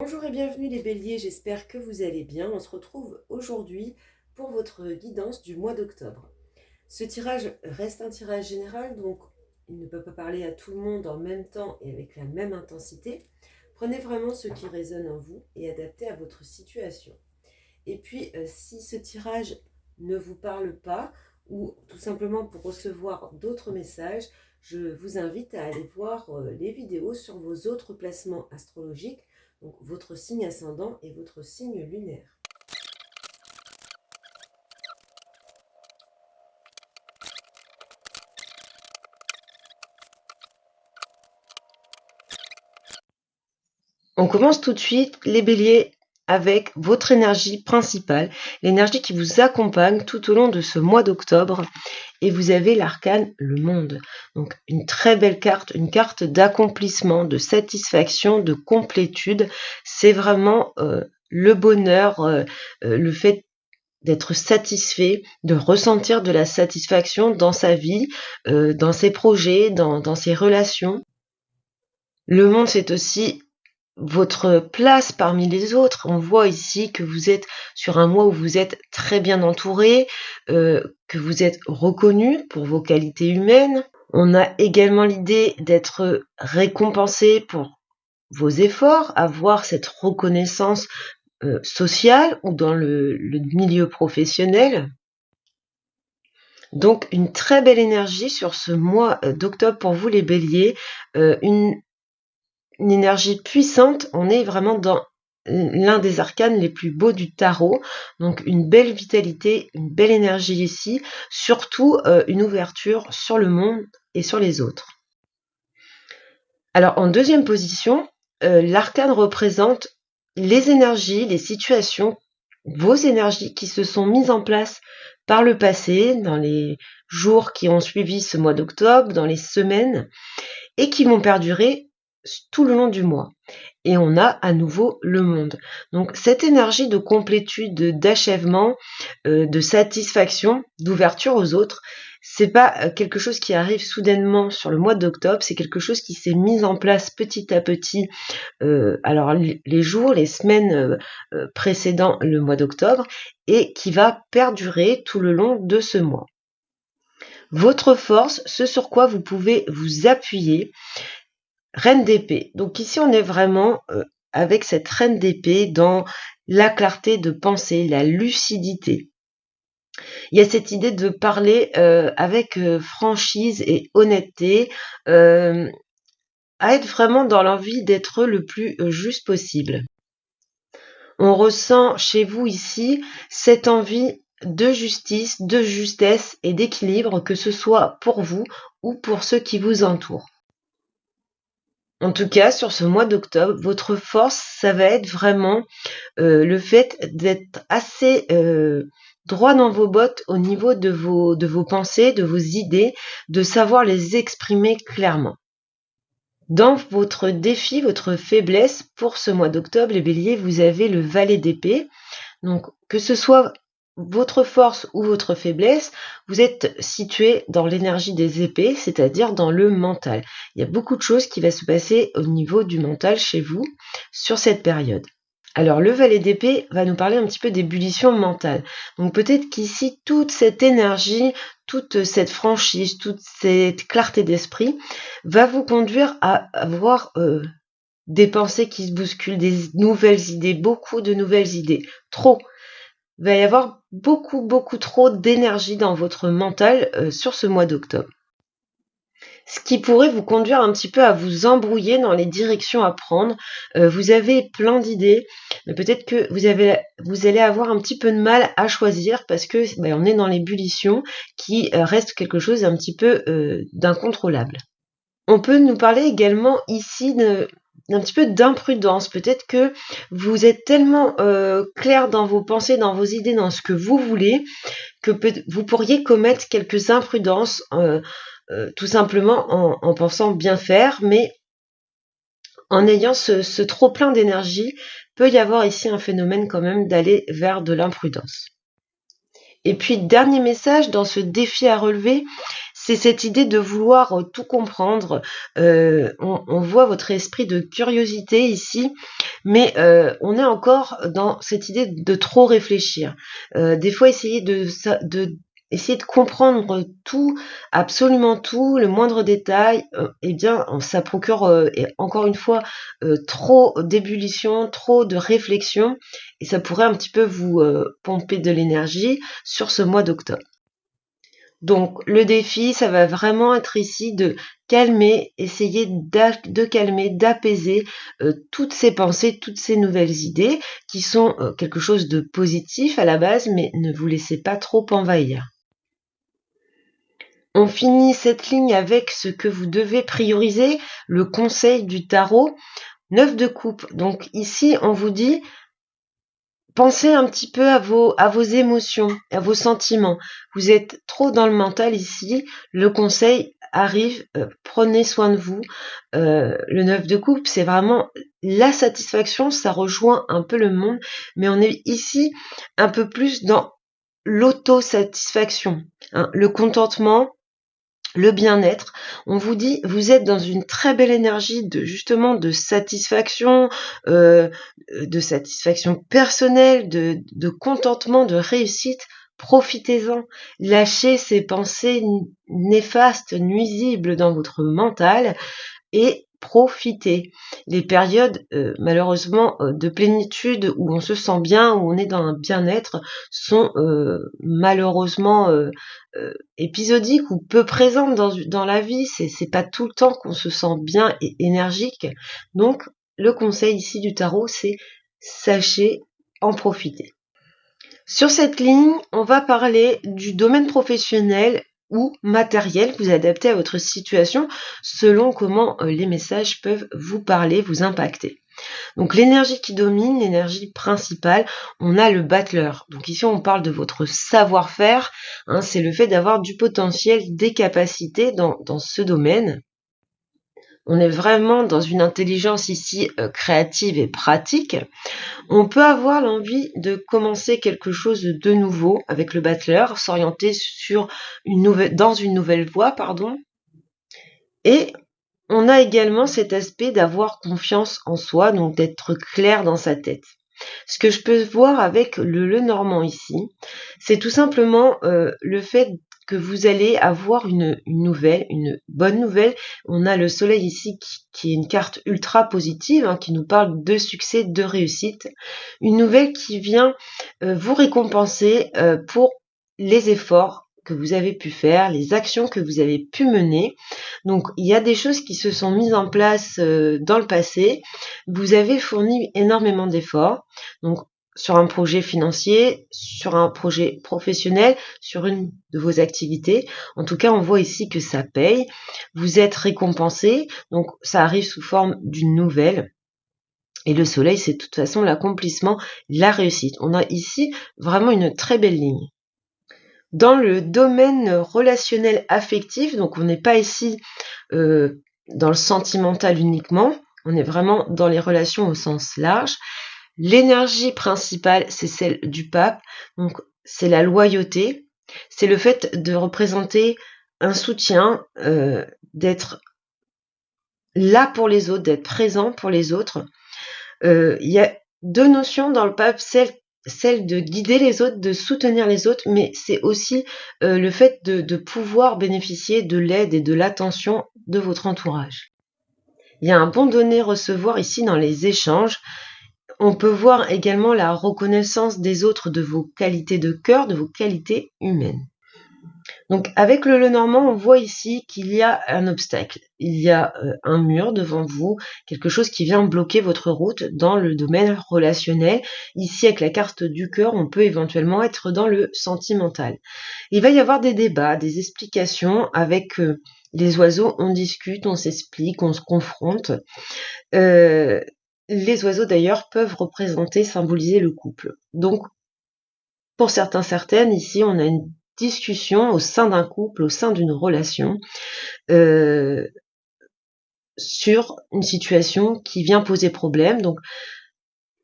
Bonjour et bienvenue les béliers, j'espère que vous allez bien. On se retrouve aujourd'hui pour votre guidance du mois d'octobre. Ce tirage reste un tirage général, donc il ne peut pas parler à tout le monde en même temps et avec la même intensité. Prenez vraiment ce qui résonne en vous et adaptez à votre situation. Et puis, si ce tirage ne vous parle pas ou tout simplement pour recevoir d'autres messages, je vous invite à aller voir les vidéos sur vos autres placements astrologiques, donc votre signe ascendant et votre signe lunaire. On commence tout de suite, les béliers, avec votre énergie principale, l'énergie qui vous accompagne tout au long de ce mois d'octobre. Et vous avez l'arcane le monde. Donc une très belle carte, une carte d'accomplissement, de satisfaction, de complétude. C'est vraiment le bonheur, le fait d'être satisfait, de ressentir de la satisfaction dans sa vie, dans ses projets, dans ses relations. Le monde, c'est aussi votre place parmi les autres. On voit ici que vous êtes sur un mois où vous êtes très bien entouré, que vous êtes reconnu pour vos qualités humaines. On a également l'idée d'être récompensé pour vos efforts, avoir cette reconnaissance sociale ou dans le milieu professionnel. Donc une très belle énergie sur ce mois d'octobre pour vous les béliers, une énergie puissante. On est vraiment dans l'un des arcanes les plus beaux du tarot, donc une belle vitalité, une belle énergie ici, surtout une ouverture sur le monde et sur les autres. Alors en deuxième position, l'arcane représente les énergies, les situations, vos énergies qui se sont mises en place par le passé, dans les jours qui ont suivi ce mois d'octobre, dans les semaines, et qui vont perdurer tout le long du mois. Et on a à nouveau le monde. Donc cette énergie de complétude, d'achèvement, de satisfaction, d'ouverture aux autres, c'est pas quelque chose qui arrive soudainement sur le mois d'octobre, c'est quelque chose qui s'est mis en place petit à petit, alors les jours, les semaines précédant le mois d'octobre, et qui va perdurer tout le long de ce mois. Votre force, ce sur quoi vous pouvez vous appuyer, Reine d'épée. Donc ici, on est vraiment avec cette reine d'épée dans la clarté de pensée, la lucidité. Il y a cette idée de parler avec franchise et honnêteté, à être vraiment dans l'envie d'être le plus juste possible. On ressent chez vous ici cette envie de justice, de justesse et d'équilibre, que ce soit pour vous ou pour ceux qui vous entourent. En tout cas, sur ce mois d'octobre, votre force, ça va être vraiment le fait d'être assez droit dans vos bottes au niveau de vos pensées, de vos idées, de savoir les exprimer clairement. Dans votre défi, votre faiblesse pour ce mois d'octobre, les béliers, vous avez le valet d'épée. Donc, que ce soit votre force ou votre faiblesse, vous êtes situé dans l'énergie des épées, c'est-à-dire dans le mental. Il y a beaucoup de choses qui vont se passer au niveau du mental chez vous sur cette période. Alors le valet d'épée va nous parler un petit peu d'ébullition mentale. Donc peut-être qu'ici, toute cette énergie, toute cette franchise, toute cette clarté d'esprit va vous conduire à avoir des pensées qui se bousculent, des nouvelles idées, beaucoup de nouvelles idées. Trop. Il va y avoir beaucoup trop d'énergie dans votre mental sur ce mois d'octobre. Ce qui pourrait vous conduire un petit peu à vous embrouiller dans les directions à prendre. Vous avez plein d'idées, mais peut-être que vous allez avoir un petit peu de mal à choisir parce que on est dans l'ébullition qui reste quelque chose un petit peu d'incontrôlable. On peut nous parler également ici d'un petit peu d'imprudence. Peut-être que vous êtes tellement clair dans vos pensées, dans vos idées, dans ce que vous voulez, que vous pourriez commettre quelques imprudences, tout simplement en pensant bien faire, mais en ayant ce trop plein d'énergie, peut y avoir ici un phénomène quand même d'aller vers de l'imprudence. Et puis, dernier message dans ce défi à relever, c'est cette idée de vouloir tout comprendre. On voit votre esprit de curiosité ici mais on est encore dans cette idée de trop réfléchir. Des fois, essayer de comprendre tout, absolument tout, le moindre détail, eh bien, ça procure, et encore une fois, trop d'ébullition, trop de réflexion, et ça pourrait un petit peu vous pomper de l'énergie sur ce mois d'octobre. Donc, le défi, ça va vraiment être ici de calmer, essayer de calmer, d'apaiser toutes ces pensées, toutes ces nouvelles idées qui sont quelque chose de positif à la base, mais ne vous laissez pas trop envahir. On finit cette ligne avec ce que vous devez prioriser, le conseil du tarot, 9 de coupe. Donc ici, on vous dit, pensez un petit peu à vos émotions, à vos sentiments. Vous êtes trop dans le mental ici. Le conseil arrive, prenez soin de vous. Le 9 de coupe, c'est vraiment la satisfaction, ça rejoint un peu le monde, mais on est ici un peu plus dans l'autosatisfaction, hein, le contentement, le bien-être. On vous dit, vous êtes dans une très belle énergie de satisfaction, personnelle, de contentement, de réussite. Profitez-en, lâchez ces pensées néfastes, nuisibles dans votre mental et profitez. Les périodes, malheureusement, de plénitude où on se sent bien, où on est dans un bien-être, sont malheureusement épisodiques ou peu présentes dans la vie. C'est pas tout le temps qu'on se sent bien et énergique. Donc, le conseil ici du tarot, c'est sachez en profiter. Sur cette ligne, on va parler du domaine professionnel ou matériel, vous adaptez à votre situation selon comment les messages peuvent vous parler, vous impacter. Donc l'énergie qui domine, l'énergie principale, on a le battleur. Donc ici on parle de votre savoir-faire, hein, c'est le fait d'avoir du potentiel, des capacités dans ce domaine. On est vraiment dans une intelligence ici créative et pratique. On peut avoir l'envie de commencer quelque chose de nouveau avec le battleur, s'orienter dans une nouvelle voie, Et on a également cet aspect d'avoir confiance en soi, donc d'être clair dans sa tête. Ce que je peux voir avec le Normand ici, c'est tout simplement le fait que vous allez avoir une bonne nouvelle. On a le soleil ici qui est une carte ultra positive, hein, qui nous parle de succès, de réussite. Une nouvelle qui vient vous récompenser pour les efforts que vous avez pu faire, les actions que vous avez pu mener. Donc il y a des choses qui se sont mises en place dans le passé. Vous avez fourni énormément d'efforts. Donc sur un projet financier, sur un projet professionnel, sur une de vos activités. En tout cas, on voit ici que ça paye. Vous êtes récompensé, donc ça arrive sous forme d'une nouvelle. Et le soleil, c'est de toute façon l'accomplissement, la réussite. On a ici vraiment une très belle ligne. Dans le domaine relationnel affectif, donc on n'est pas ici dans le sentimental uniquement, on est vraiment dans les relations au sens large. L'énergie principale, c'est celle du pape, donc c'est la loyauté, c'est le fait de représenter un soutien, d'être là pour les autres, d'être présent pour les autres. Il y a deux notions dans le pape, celle de guider les autres, de soutenir les autres, mais c'est aussi le fait de pouvoir bénéficier de l'aide et de l'attention de votre entourage. Il y a un bon donner-recevoir ici dans les échanges. On peut voir également la reconnaissance des autres de vos qualités de cœur, de vos qualités humaines. Donc avec le Lenormand, on voit ici qu'il y a un obstacle. Il y a un mur devant vous, quelque chose qui vient bloquer votre route dans le domaine relationnel. Ici, avec la carte du cœur, on peut éventuellement être dans le sentimental. Il va y avoir des débats, des explications avec les oiseaux. On discute, on s'explique, on se confronte. Les oiseaux d'ailleurs peuvent représenter, symboliser le couple. Donc, pour certaines, ici, on a une discussion au sein d'un couple, au sein d'une relation, sur une situation qui vient poser problème. Donc,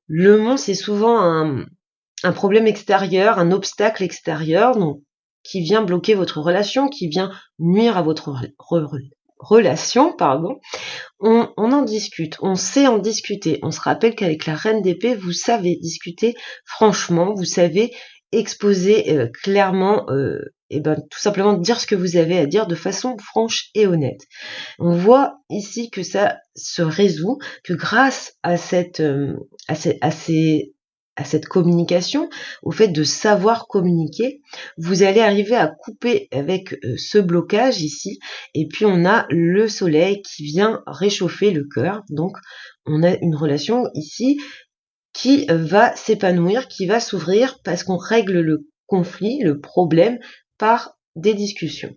le monde, c'est souvent un problème extérieur, un obstacle extérieur, donc qui vient bloquer votre relation, qui vient nuire à votre relation, on en discute, on sait en discuter. On se rappelle qu'avec la reine d'épée, vous savez discuter franchement, vous savez exposer clairement, tout simplement dire ce que vous avez à dire de façon franche et honnête. On voit ici que ça se résout, que grâce à cette communication, au fait de savoir communiquer, vous allez arriver à couper avec ce blocage ici, et puis on a le soleil qui vient réchauffer le cœur, donc on a une relation ici qui va s'épanouir, qui va s'ouvrir parce qu'on règle le conflit, le problème par des discussions.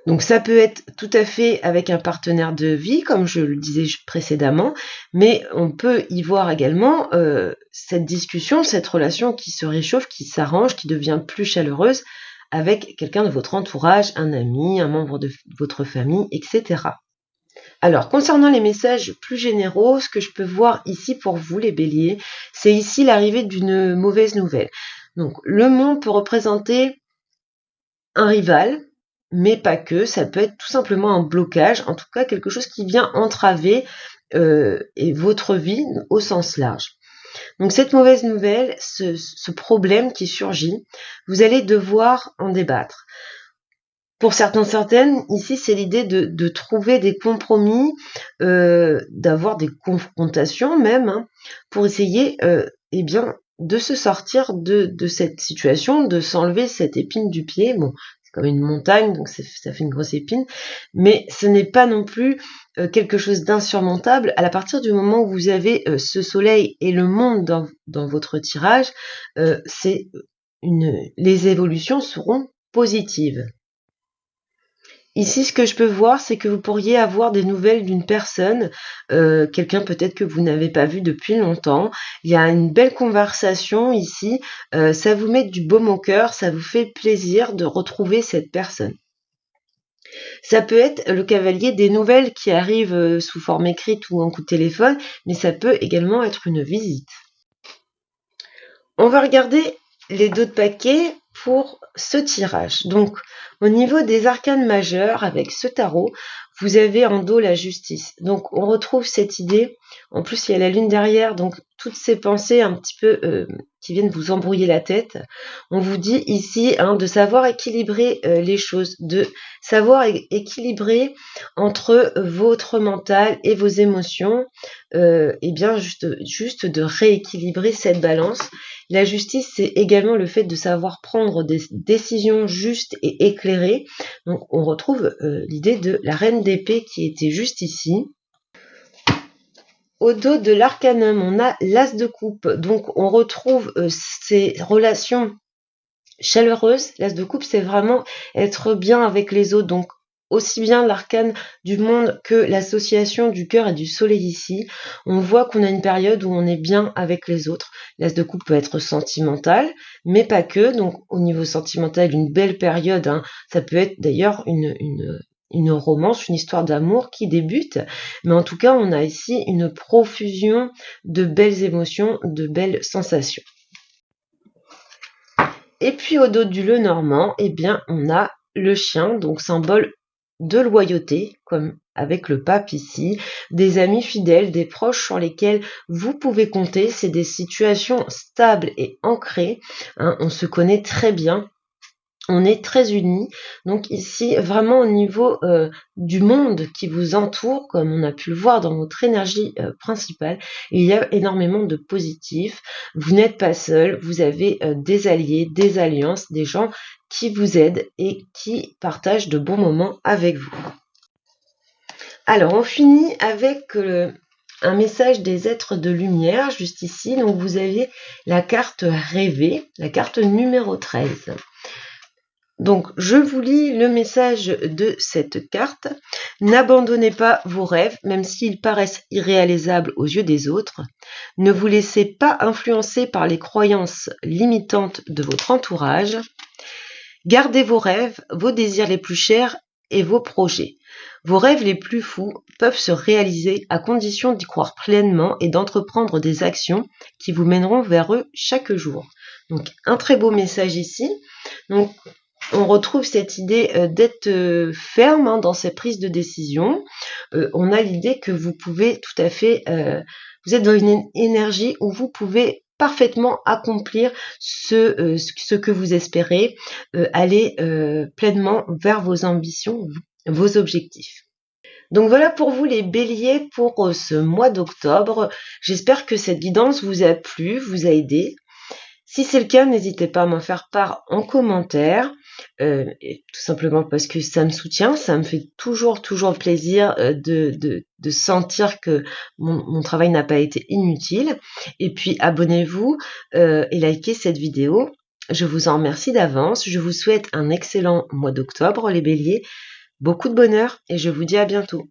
Donc ça peut être tout à fait avec un partenaire de vie, comme je le disais précédemment, mais on peut y voir également cette discussion, cette relation qui se réchauffe, qui s'arrange, qui devient plus chaleureuse avec quelqu'un de votre entourage, un ami, un membre de votre famille, etc. Alors, concernant les messages plus généraux, ce que je peux voir ici pour vous, les béliers, c'est ici l'arrivée d'une mauvaise nouvelle. Donc, le monde peut représenter un rival, mais pas que, ça peut être tout simplement un blocage, en tout cas quelque chose qui vient entraver et votre vie au sens large. Donc cette mauvaise nouvelle, ce problème qui surgit, vous allez devoir en débattre. Pour certaines, ici c'est l'idée de trouver des compromis, d'avoir des confrontations même, pour essayer de se sortir de cette situation, de s'enlever cette épine du pied. Bon, c'est comme une montagne, donc ça fait une grosse épine, mais ce n'est pas non plus quelque chose d'insurmontable. À partir du moment où vous avez ce soleil et le monde dans votre tirage, les évolutions seront positives. Ici, ce que je peux voir, c'est que vous pourriez avoir des nouvelles d'une personne, quelqu'un peut-être que vous n'avez pas vu depuis longtemps. Il y a une belle conversation ici, ça vous met du baume au cœur, ça vous fait plaisir de retrouver cette personne. Ça peut être le cavalier des nouvelles qui arrivent sous forme écrite ou en coup de téléphone, mais ça peut également être une visite. On va regarder les dos de paquet pour ce tirage. Donc, au niveau des arcanes majeurs, avec ce tarot, vous avez en dos la justice. Donc, on retrouve cette idée. En plus, il y a la lune derrière, donc toutes ces pensées un petit peu qui viennent vous embrouiller la tête. On vous dit ici de savoir équilibrer les choses, de savoir équilibrer entre votre mental et vos émotions, juste de rééquilibrer cette balance. La justice, c'est également le fait de savoir prendre des décisions justes et éclairées. Donc, on retrouve l'idée de la reine d'épée qui était juste ici. Au dos de l'arcanum, on a l'as de coupe. Donc, on retrouve ces relations chaleureuses. L'as de coupe, c'est vraiment être bien avec les autres. Donc, aussi bien l'arcane du monde que l'association du cœur et du soleil ici, on voit qu'on a une période où on est bien avec les autres. L'as de coupe peut être sentimental, mais pas que. Donc au niveau sentimental, une belle période, ça peut être d'ailleurs une romance, une histoire d'amour qui débute, mais en tout cas on a ici une profusion de belles émotions, de belles sensations. Et puis au dos du Lenormand, on a le chien, donc symbole de loyauté, comme avec le pape ici, des amis fidèles, des proches sur lesquels vous pouvez compter. C'est des situations stables et ancrées, on se connaît très bien, on est très unis. Donc ici, vraiment au niveau du monde qui vous entoure, comme on a pu le voir dans votre énergie principale, il y a énormément de positifs. Vous n'êtes pas seul, vous avez des alliés, des alliances, des gens qui vous aident et qui partagent de bons moments avec vous. Alors, on finit avec un message des êtres de lumière, juste ici. Donc, vous avez la carte rêvée, la carte numéro 13. Donc, je vous lis le message de cette carte. N'abandonnez pas vos rêves, même s'ils paraissent irréalisables aux yeux des autres. Ne vous laissez pas influencer par les croyances limitantes de votre entourage. Gardez vos rêves, vos désirs les plus chers et vos projets. Vos rêves les plus fous peuvent se réaliser à condition d'y croire pleinement et d'entreprendre des actions qui vous mèneront vers eux chaque jour. Donc, un très beau message ici. Donc, on retrouve cette idée d'être ferme dans ses prises de décision. On a l'idée que vous pouvez tout à fait, vous êtes dans une énergie où vous pouvez parfaitement accomplir ce que vous espérez, aller pleinement vers vos ambitions, vos objectifs. Donc voilà pour vous les béliers pour ce mois d'octobre. J'espère que cette guidance vous a plu, vous a aidé. Si c'est le cas, n'hésitez pas à m'en faire part en commentaire, tout simplement parce que ça me soutient, ça me fait toujours plaisir de sentir que mon travail n'a pas été inutile. Et puis abonnez-vous et likez cette vidéo. Je vous en remercie d'avance. Je vous souhaite un excellent mois d'octobre, les béliers. Beaucoup de bonheur et je vous dis à bientôt.